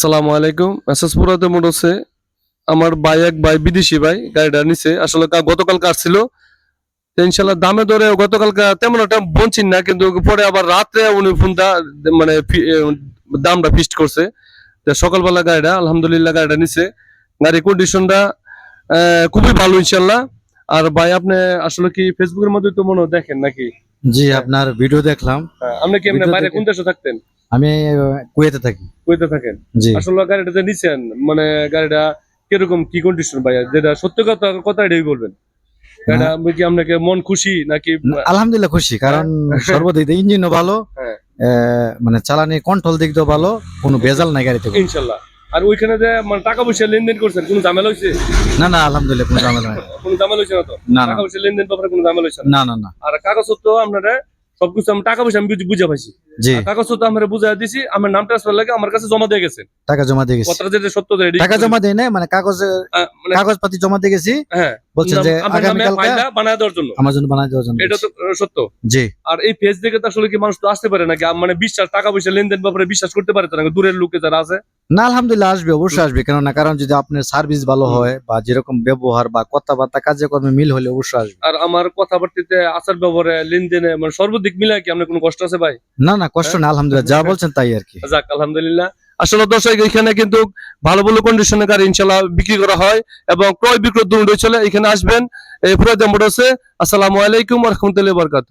আসসালামু আলাইকুম। মেসেজপুরাতে মোটরসে আমার এক ভাই বিদেশি ভাই গাড়িটা নিছে। আসলে গতকালকে আসছিল। তো ইনশাল্লাহ দামে দরে গতকালকে তেমন একটা বলছি না, কিন্তু পরে আবার রাত্রে উনি ফোনটা মানে দামটা ফিক্সড করছে। তো সকালবেলা গাড়িটা আলহামদুলিল্লাহ গাড়িটা নিছে। গাড়ির কন্ডিশনটা খুবই ভালো ইনশাল্লাহ। আর ভাই আপনি আসলে কি ফেসবুকের মধ্যে তো মনে হয় দেখেন নাকি? জি, আপনার ভিডিও দেখলাম। আপনি কি এমনি ভিডিও বাইরে দেখে কোন দেশে থাকতেন? আমি কুয়েতে থাকি। কুয়েতে থাকেন? জি, আসলে গাড়িটা যে নিছেন মানে গাড়িটা কিরকম কি কন্ডিশন ভাই? যেটা সত্যি কথা কথা এটাই বলবেন। গাড়িটা কি আপনাকে মন খুশি নাকি? আলহামদুলিল্লাহ খুশি, কারণ সর্বদিক দিয়ে ইঞ্জিনও ভালো, হ্যাঁ মানে চালানি কন্ট্রোল দিক দিয়েও ভালো, কোনো ভেজাল নাই গাড়িতে। ইনশাল্লাহ। আর ওইখানে যে মানে টাকা পয়সা লেনদেন করছেন কোনো ঝামেলা হয়েছে? না না, আলহামদুলিল্লাহ কোনো ঝামেলা নাই। কোনো ঝামেলা হয়েছে না তো? না না টাকা পয়সা লেনদেন ব্যাপারে কোনো ঝামেলা হয়েছে না? না না না। আর কাগজপত্র আপনারা সবকিছু আমি টাকা পয়সা আমি বুঝে পাইছি। জি, আর কাগজপত্র আমরা বুঝাই দিছি, আমার নাম ট্রান্সফার লাগে আমার কাছে জমা দিয়ে গেছেন। টাকা জমা দিয়ে গেছি। কথাটা যেটা সত্য যে টাকা জমা দেয় না, মানে মানে কাগজপাতি জমা দিয়ে গেছি। হ্যাঁ বলছেন যে আমার নামে আগামীকালকে ফাইলটা বানায় দেওয়ার জন্য। আমার জন্য বানায় দেওয়ার জন্য। এটা তো সত্য। জি, আর এই পেজ দেখে তো আসলে কি মানুষ তো আসতে পারে নাকি? মানে বিশ্বাস, টাকা পয়সা লেনদেন ব্যাপারে বিশ্বাস করতে পারে তো নাকি দূরের লোকে যারা আছে? না আলহামদুলিল্লাহ আসবে, অবশ্যই আসবে। কেননা কারণ যদি আপনার সার্ভিস ভালো হয় বা যেরকম ব্যবহার বা কথাবার্তা কাজে কর্মে মিল হলে অবশ্যই আসবে। আর আমার কথাবার্তাতে আচার ব্যবহারে লেনদেনে মানে সর্বদিক মিলায় কি আপনার কোনো কষ্ট আছে ভাই? না না, কষ্ট না, আলহামদুলিল্লাহ যা বলছেন তাই আর কি। যাক আলহামদুলিল্লাহ। আসলে দর্শক এখানে কিন্তু ভালো ভালো কন্ডিশনের গাড়ি ইনশাল্লাহ বিক্রি করা হয় এবং ক্রয় বিক্রয় দুটোই চলে। এখানে আসবেন এই ফুরাদ মোটরসে। আসসালামু আলাইকুম ওয়া রাহমাতুল্লাহি ওয়া বারাকাতুহু।